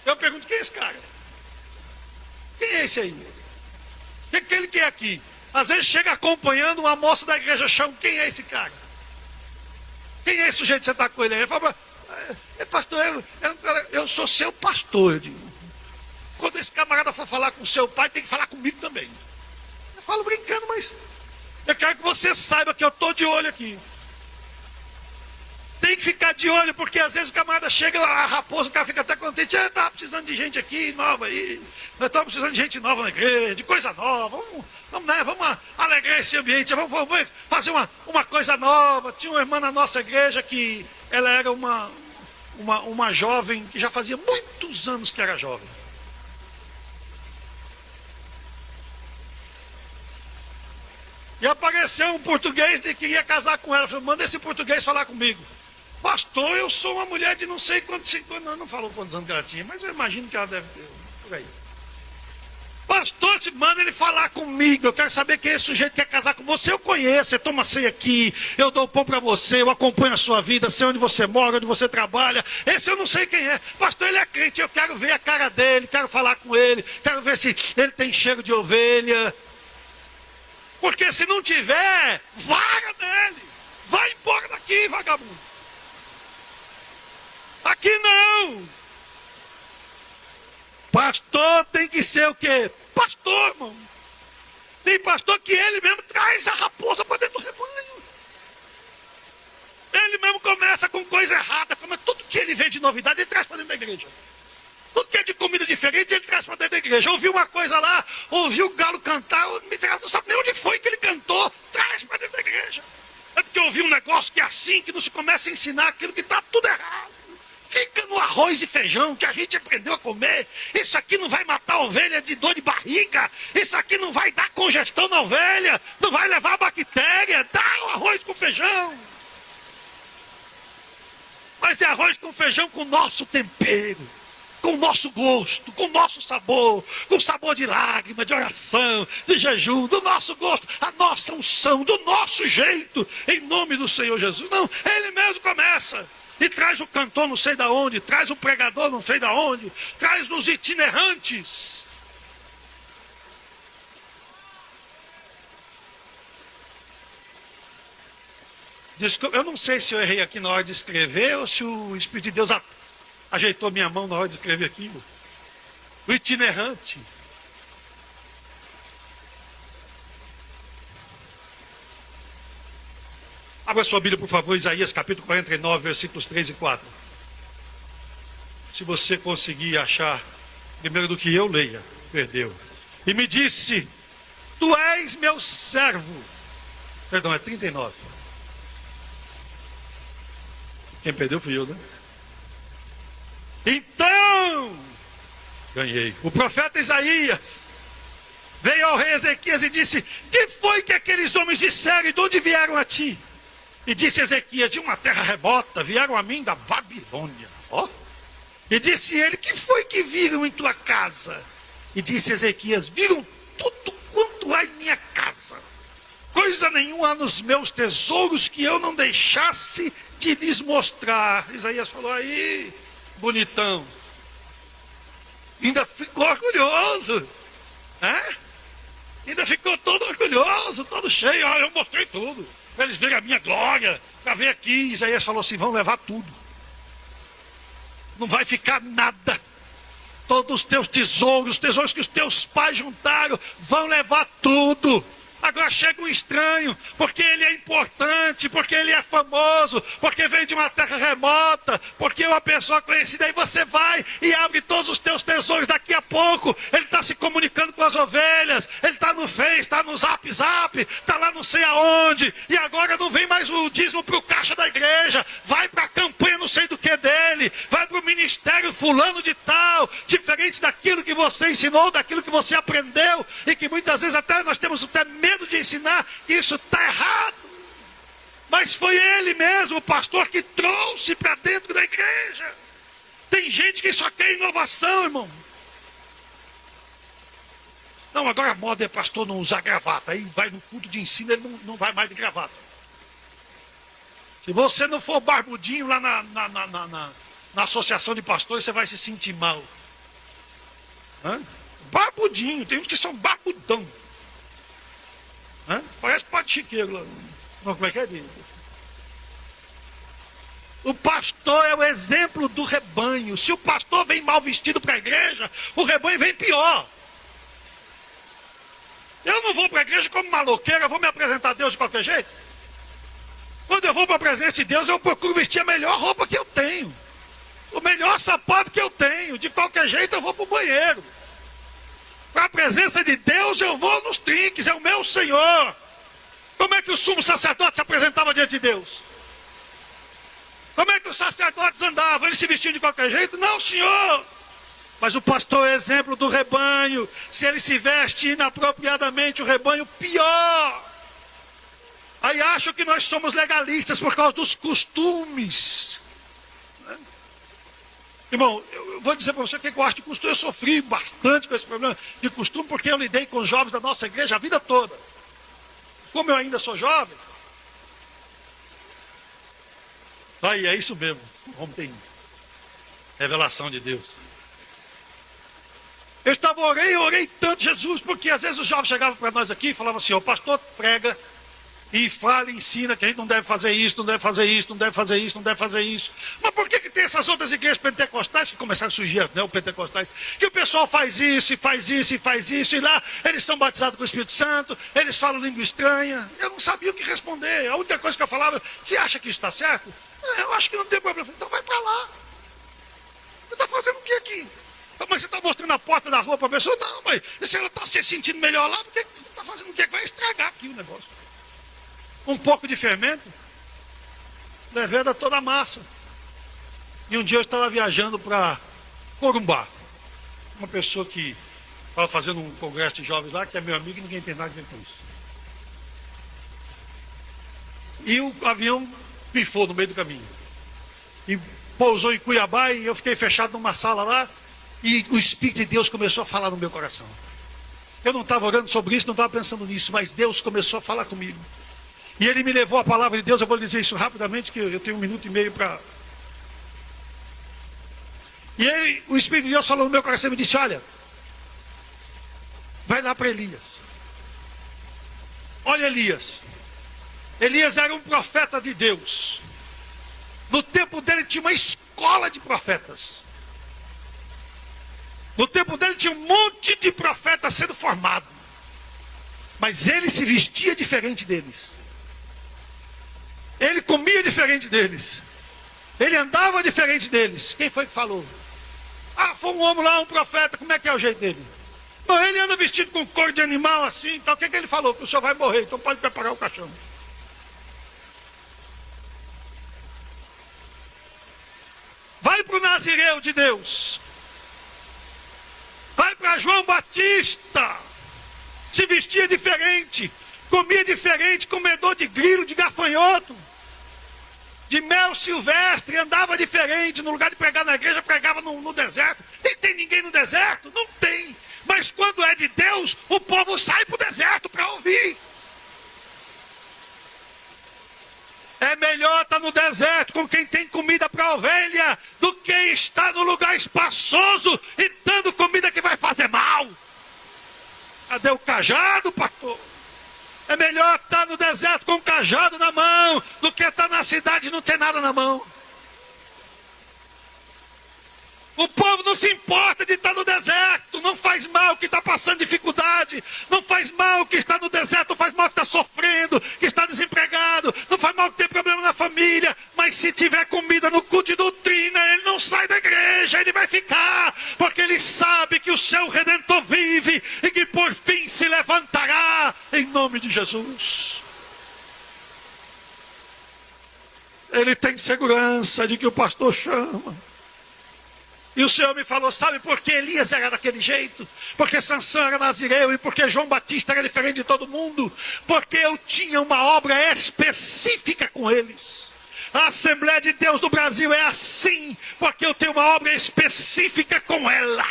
eu pergunto: quem é esse cara? Quem é esse aí? O que ele quer aqui? Às vezes chega acompanhando uma moça da igreja, chama: quem é esse cara? Quem é esse sujeito que você está com ele aí? Ele fala: pastor, eu sou seu pastor. Eu digo: quando esse camarada for falar com seu pai, tem que falar comigo também. Eu falo brincando, mas eu quero que você saiba que eu estou de olho aqui. Tem que ficar de olho, porque às vezes o camarada chega, a raposa, o cara fica até contente. Estava precisando de gente aqui, nova aí. Nós estamos precisando de gente nova na igreja, de coisa nova. Vamos alegrar esse ambiente, vamos fazer uma coisa nova. Tinha uma irmã na nossa igreja que ela era uma jovem que já fazia muitos anos que era jovem. E apareceu um português que queria casar com ela. Falei, manda esse português falar comigo. Pastor, eu sou uma mulher de não sei quantos... Não falou quantos anos que ela tinha, mas eu imagino que ela deve ter por aí. Pastor, te manda ele falar comigo. Eu quero saber quem é esse sujeito que quer casar com você. Eu conheço, você toma ceia aqui, eu dou o pão para você, eu acompanho a sua vida, sei onde você mora, onde você trabalha. Esse eu não sei quem é. Pastor, ele é crente, eu quero ver a cara dele, quero falar com ele, quero ver se ele tem cheiro de ovelha. Porque se não tiver, vaga dele. Vai embora daqui, vagabundo. Aqui não. Pastor tem que ser o quê? Pastor, irmão. Tem pastor que ele mesmo traz a raposa para dentro do rebanho. Ele mesmo começa com coisa errada. Como tudo que ele vê de novidade, ele traz para dentro da igreja. Tudo que é de comida diferente, ele traz para dentro da igreja. Ouviu uma coisa lá, ouviu o galo cantar, o miserável não sabe nem onde foi que ele cantou, traz para dentro da igreja. É porque ouviu um negócio que é assim, que não se começa a ensinar aquilo que está tudo errado. Fica no arroz e feijão que a gente aprendeu a comer. Isso aqui não vai matar a ovelha de dor de barriga. Isso aqui não vai dar congestão na ovelha. Não vai levar bactéria. Dá o arroz com feijão. Mas é arroz com feijão com o nosso tempero, com o nosso gosto, com o nosso sabor, com o sabor de lágrima, de oração, de jejum, do nosso gosto, a nossa unção, do nosso jeito, em nome do Senhor Jesus. Não, ele mesmo começa. E traz o cantor não sei da onde, traz o pregador não sei da onde, traz os itinerantes. Desculpa, eu não sei se eu errei aqui na hora de escrever ou se o Espírito de Deus ajeitou minha mão na hora de escrever aqui. O itinerante. Abra sua Bíblia, por favor, Isaías capítulo 49, versículos 3 e 4. Se você conseguir achar, primeiro do que eu leia, perdeu. E me disse, tu és meu servo. Perdão, é 39. Quem perdeu fui eu, né? Então, ganhei. O profeta Isaías veio ao rei Ezequias e disse, que foi que aqueles homens disseram e de onde vieram a ti? E disse Ezequias, de uma terra remota, vieram a mim da Babilônia. Ó. E disse ele, que foi que viram em tua casa? E disse Ezequias, viram tudo quanto há em minha casa. Coisa nenhuma há nos meus tesouros que eu não deixasse de lhes mostrar. Isaías falou, aí, bonitão. Ainda ficou orgulhoso. Né? Ainda ficou todo orgulhoso, todo cheio. Olha, eu mostrei tudo. Para eles verem a minha glória, para ver aqui. Isaías falou assim, vão levar tudo. Não vai ficar nada. Todos os teus tesouros, os tesouros que os teus pais juntaram, vão levar tudo. Agora chega um estranho, porque ele é importante, porque ele é famoso, porque vem de uma terra remota, porque é uma pessoa conhecida, aí você vai e abre todos os teus tesouros, daqui a pouco ele está se comunicando com as ovelhas, ele está no Face, está no Zap, está lá não sei aonde, e agora não vem mais o dízimo para o caixa da igreja, vai para a campanha não sei do que dele, vai para o ministério fulano de tal, diferente daquilo que você ensinou, daquilo que você aprendeu, e que muitas vezes até nós temos até medo de ensinar que isso está errado. Mas foi ele mesmo, o pastor, que trouxe para dentro da igreja. Tem gente que só quer inovação, irmão. Não, agora a moda é pastor não usar gravata. Aí vai no culto de ensino, ele não vai mais de gravata. Se você não for barbudinho lá na associação de pastores, você vai se sentir mal. Hã? Barbudinho, tem uns que são barbudão. Hã? Parece pato chiqueiro lá. Não, como é que é? O pastor é o exemplo do rebanho. Se o pastor vem mal vestido para a igreja, o rebanho vem pior. Eu não vou para a igreja como maloqueiro, eu vou me apresentar a Deus de qualquer jeito. quando eu vou para a presença de Deus, eu procuro vestir a melhor roupa que eu tenho. O melhor sapato que eu tenho. De qualquer jeito eu vou para o banheiro. Para a presença de Deus eu vou nos trinques, é o meu Senhor. Como é que o sumo sacerdote se apresentava diante de Deus? Como é que os sacerdotes andavam? Eles se vestiam de qualquer jeito? Não, Senhor. Mas o pastor é exemplo do rebanho. Se ele se veste inapropriadamente, o rebanho pior. Aí acham que nós somos legalistas por causa dos costumes. Irmão, eu vou dizer para você o que eu acho de costume. Eu sofri bastante com esse problema de costume, porque eu lidei com os jovens da nossa igreja a vida toda. Como eu ainda sou jovem. Aí é isso mesmo. Ontem, revelação de Deus. Eu orei tanto, Jesus, porque às vezes os jovens chegavam para nós aqui e falavam assim: o pastor prega e fala e ensina que a gente não deve fazer isso, não deve fazer isso, não deve fazer isso, não deve fazer isso. Mas por que tem essas outras igrejas pentecostais que começaram a surgir, né, os pentecostais, que o pessoal faz isso, e faz isso, e faz isso, e lá eles são batizados com o Espírito Santo, eles falam língua estranha? Eu não sabia o que responder. A única coisa que eu falava: você acha que isso está certo? Eu acho que não tem problema. Então vai para lá. Você está fazendo o que aqui? Mas você está mostrando a porta da rua para a pessoa? Não, mas se ela está se sentindo melhor lá, por que está fazendo o que? Vai estragar aqui o negócio. Um pouco de fermento leveda toda a massa. E um dia eu estava viajando para Corumbá. Uma pessoa que estava fazendo um congresso de jovens lá, que é meu amigo, e ninguém tem nada a ver com isso. E o avião pifou no meio do caminho. E pousou em Cuiabá, e eu fiquei fechado numa sala lá, e o Espírito de Deus começou a falar no meu coração. Eu não estava orando sobre isso, não estava pensando nisso, mas Deus começou a falar comigo. E ele me levou a palavra de Deus. Eu vou dizer isso rapidamente, que eu tenho 1 minuto e meio para... E o Espírito de Deus falou no meu coração e me disse: olha, vai lá para Elias. Olha Elias. Elias era um profeta de Deus. No tempo dele tinha uma escola de profetas. No tempo dele tinha um monte de profetas sendo formado. Mas ele se vestia diferente deles. Ele comia diferente deles. Ele andava diferente deles. Quem foi que falou? Ah, foi um homem lá, um profeta. Como é que é o jeito dele? Não, ele anda vestido com cor de animal assim. Então o que ele falou? Que o senhor vai morrer, então pode preparar o caixão. Vai para o Nazireu de Deus. Vai para João Batista. Se vestia diferente. Comia diferente, comedor de grilo, de gafanhoto, de mel silvestre, andava diferente. No lugar de pregar na igreja, pregava no deserto. E tem ninguém no deserto? Não tem. Mas quando é de Deus, o povo sai para o deserto para ouvir. É melhor estar no deserto com quem tem comida para a ovelha do que estar no lugar espaçoso e dando comida que vai fazer mal. Cadê o cajado, pastor? É melhor estar no deserto com um cajado na mão do que estar na cidade e não ter nada na mão. O povo não se importa de estar no deserto. Não faz mal que está passando dificuldade. Não faz mal que está no deserto. Não faz mal que está sofrendo, que está desempregado. Não faz mal que tem problema na família. Mas se tiver comida no culto de doutrina, ele não sai da igreja. Ele vai ficar. Porque ele sabe que o seu Redentor vive e que por fim se levantará em nome de Jesus. Ele tem segurança de que o pastor chama. E o Senhor me falou: sabe por que Elias era daquele jeito? Porque Sansão era nazireu e porque João Batista era diferente de todo mundo. Porque eu tinha uma obra específica com eles. A Assembleia de Deus do Brasil é assim, porque eu tenho uma obra específica com ela.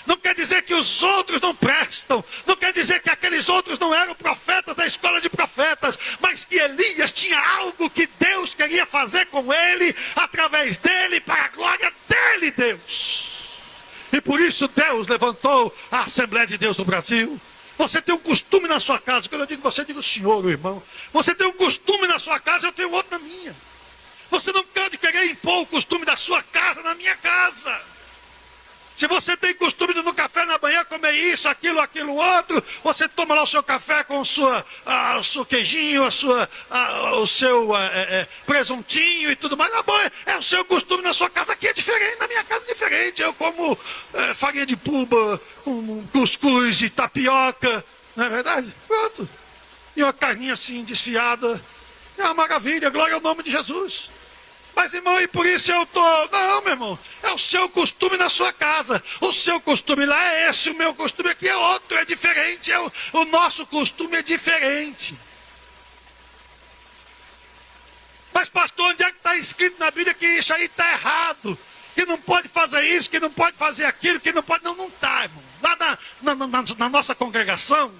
Não quer dizer que os outros não prestam. Não quer dizer que aqueles outros não eram profetas da escola de profetas. Mas que Elias tinha algo que Deus queria fazer com ele, através dele, para a glória dele, Deus. E por isso Deus levantou a Assembleia de Deus no Brasil. Você tem um costume na sua casa. Quando eu digo você, eu digo o senhor, o irmão. Você tem um costume na sua casa, eu tenho outro na minha. Você não pode querer impor o costume da sua casa na minha casa. Se você tem costume de no café na manhã comer isso, aquilo outro, você toma lá o seu café com o seu queijinho, o seu presuntinho e tudo mais. Ah, bom, é o seu costume na sua casa. Aqui é diferente, na minha casa é diferente. Eu como farinha de puba, com cuscuz e tapioca, não é verdade? Pronto. E uma carninha assim desfiada. É uma maravilha, glória ao nome de Jesus. Mas, irmão, e por isso eu estou... Não, meu irmão, é o seu costume na sua casa. O seu costume lá é esse, o meu costume aqui é outro, é diferente. O nosso costume é diferente. Mas, pastor, onde é que está escrito na Bíblia que isso aí está errado? Que não pode fazer isso, que não pode fazer aquilo, que não pode... Não está, irmão. Lá na nossa congregação,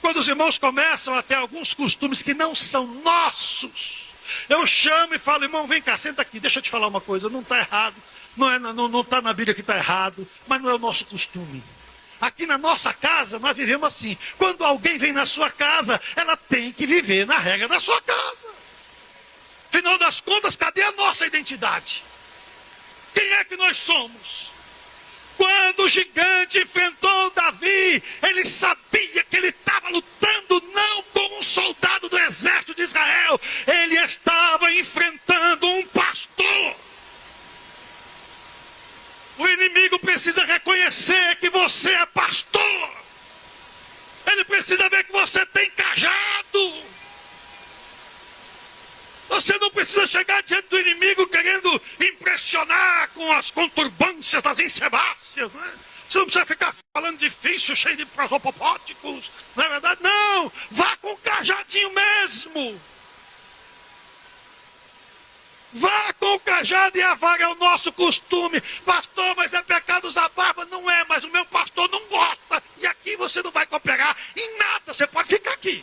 quando os irmãos começam a ter alguns costumes que não são nossos... Eu chamo e falo, irmão, vem cá, senta aqui, deixa eu te falar uma coisa, não está errado, não está na Bíblia que está errado, mas não é o nosso costume. Aqui na nossa casa, nós vivemos assim, quando alguém vem na sua casa, ela tem que viver na regra da sua casa. Afinal das contas, cadê a nossa identidade? Quem é que nós somos? Quando o gigante enfrentou Davi, ele sabia que ele estava lutando não com um soldado do exército de Israel, ele estava enfrentando um pastor. O inimigo precisa reconhecer que você é pastor. Ele precisa ver que você tem cajado. Você não precisa chegar diante do inimigo querendo impressionar com as conturbâncias das insebáceas, né? Você não precisa ficar falando difícil, cheio de prosopopóticos, não é verdade? Não, vá com o cajadinho mesmo. Vá com o cajado e a vara, é o nosso costume. Pastor, mas é pecado usar barba? Não é, mas o meu pastor não gosta. E aqui você não vai cooperar em nada, você pode ficar aqui.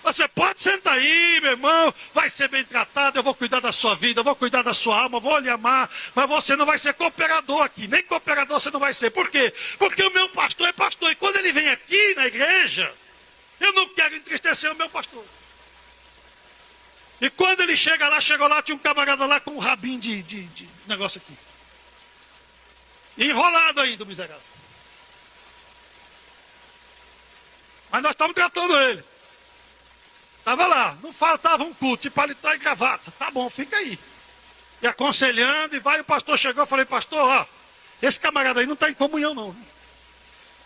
Você pode sentar aí, meu irmão, vai ser bem tratado, eu vou cuidar da sua vida, eu vou cuidar da sua alma, eu vou lhe amar, mas você não vai ser cooperador aqui, nem cooperador você não vai ser. Por quê? Porque o meu pastor é pastor, e quando ele vem aqui na igreja, eu não quero entristecer o meu pastor. E quando ele chegou lá, tinha um camarada lá com um rabinho de negócio aqui. Enrolado ainda, o miserável. Mas nós estamos tratando ele. Estava lá, não faltava um culto, de paletó e gravata. Tá bom, fica aí. E aconselhando, e vai, o pastor chegou, eu falei, pastor, ó, esse camarada aí não está em comunhão não.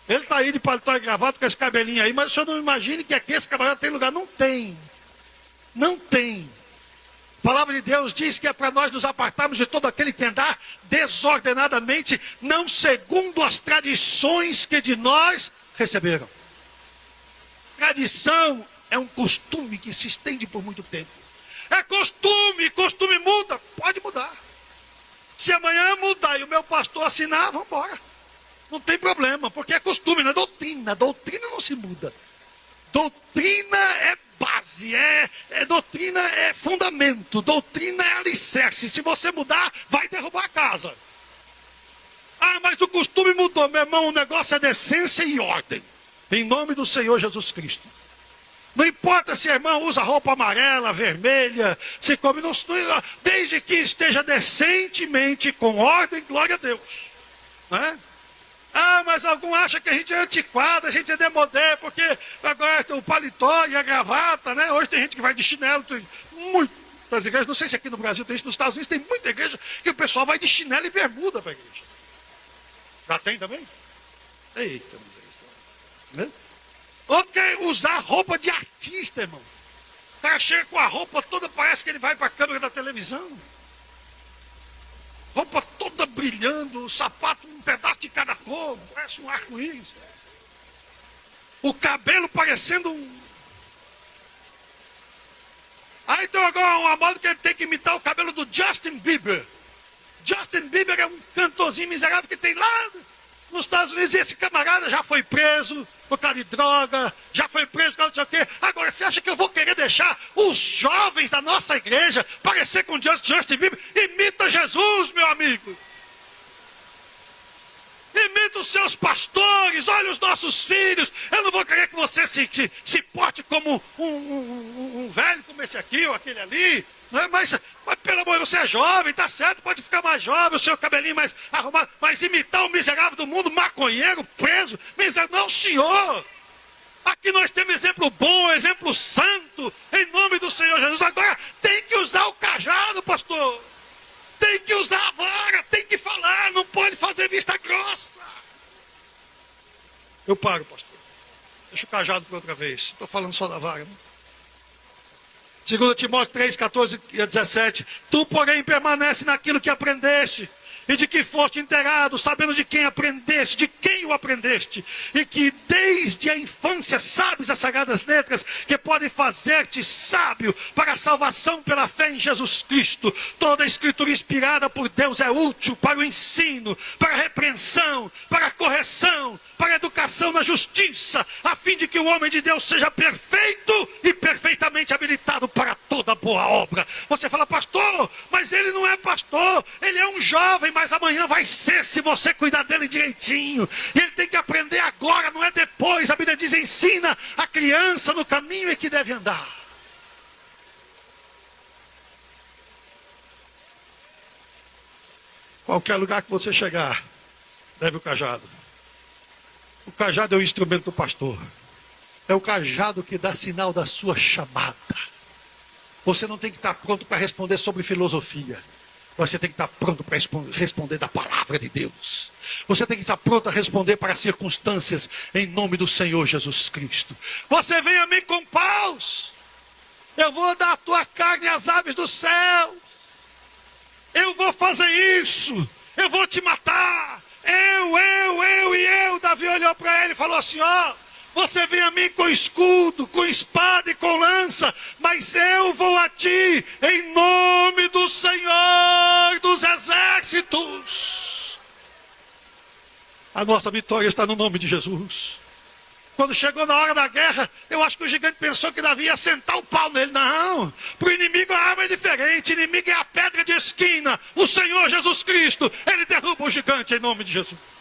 Ele está aí de paletó e gravata com esse cabelinho aí, mas o senhor não imagine que aqui esse camarada tem lugar. Não tem. Não tem. A palavra de Deus diz que é para nós nos apartarmos de todo aquele que andar desordenadamente, não segundo as tradições que de nós receberam. Tradição é um costume que se estende por muito tempo. É costume muda, pode mudar. Se amanhã mudar e o meu pastor assinar, vamos embora. Não tem problema, porque é costume, não é doutrina. Doutrina não se muda. Doutrina é base, doutrina é fundamento, doutrina é alicerce. Se você mudar, vai derrubar a casa. Ah, mas o costume mudou, meu irmão, o negócio é decência e ordem. Em nome do Senhor Jesus Cristo. Não importa se a irmã usa roupa amarela, vermelha, se come, desde que esteja decentemente, com ordem, glória a Deus. Né? Ah, mas algum acha que a gente é antiquado, a gente é demodé, porque agora tem o paletó e a gravata, né? Hoje tem gente que vai de chinelo, tem muitas igrejas, não sei se aqui no Brasil tem isso, nos Estados Unidos tem muita igreja que o pessoal vai de chinelo e bermuda para a igreja. Já tem também? Eita, né? Outro quer usar roupa de artista, irmão. O cara chega com a roupa toda, parece que ele vai para a câmera da televisão. Roupa toda brilhando, sapato, um pedaço de cada cor, parece um arco-íris. O cabelo parecendo um... Aí tem agora uma moda que ele tem que imitar o cabelo do Justin Bieber. Justin Bieber é um cantorzinho miserável que tem lá nos Estados Unidos, e esse camarada já foi preso por causa de droga, já foi preso por causa de não sei o quê. Agora, você acha que eu vou querer deixar os jovens da nossa igreja parecer com Justin Bieber? Imita Jesus, meu amigo. Imita os seus pastores, olha os nossos filhos. Eu não vou querer que você se porte como um velho como esse aqui ou aquele ali. Não é? Mas Mas pelo amor, você é jovem, tá certo, pode ficar mais jovem, o seu cabelinho mais arrumado, mas imitar o miserável do mundo, maconheiro, preso, miserável, não, senhor. Aqui nós temos exemplo bom, exemplo santo, em nome do Senhor Jesus. Agora tem que usar o cajado, pastor. Tem que usar a vara, tem que falar, não pode fazer vista grossa. Eu paro, pastor. Deixa o cajado por outra vez. Estou falando só da vara, né? 2 Timóteo 3, 14 e 17. Tu, porém, permanece naquilo que aprendeste e de que foste inteirado, sabendo de quem aprendeste, de quem o aprendeste, e que desde a infância sabes as sagradas letras que podem fazer-te sábio para a salvação pela fé em Jesus Cristo. Toda a escritura inspirada por Deus é útil para o ensino, para a repreensão, para a correção, para a educação na justiça, a fim de que o homem de Deus seja perfeito e perfeitamente habilitado para toda boa obra. Você fala, pastor, mas ele não é pastor, ele é um jovem, mas amanhã vai ser, se você cuidar dele direitinho. E ele tem que aprender agora, não é depois. A Bíblia diz, ensina a criança no caminho em que deve andar. Qualquer lugar que você chegar, leve o cajado. O cajado é o instrumento do pastor. É o cajado que dá sinal da sua chamada. Você não tem que estar pronto para responder sobre filosofia. Você tem que estar pronto para responder da palavra de Deus. Você tem que estar pronto a responder para as circunstâncias em nome do Senhor Jesus Cristo. Você vem a mim com paus. Eu vou dar a tua carne às aves do céu. Eu vou fazer isso. Eu vou te matar. Eu. Davi olhou para ele e falou assim, ó. Você vem a mim com escudo, com espada e com lança, mas eu vou a ti em nome do Senhor dos Exércitos. A nossa vitória está no nome de Jesus. Quando chegou na hora da guerra, eu acho que o gigante pensou que Davi ia sentar o pau nele. Não, para o inimigo a arma é diferente, o inimigo é a pedra de esquina. O Senhor Jesus Cristo, ele derruba o gigante em nome de Jesus.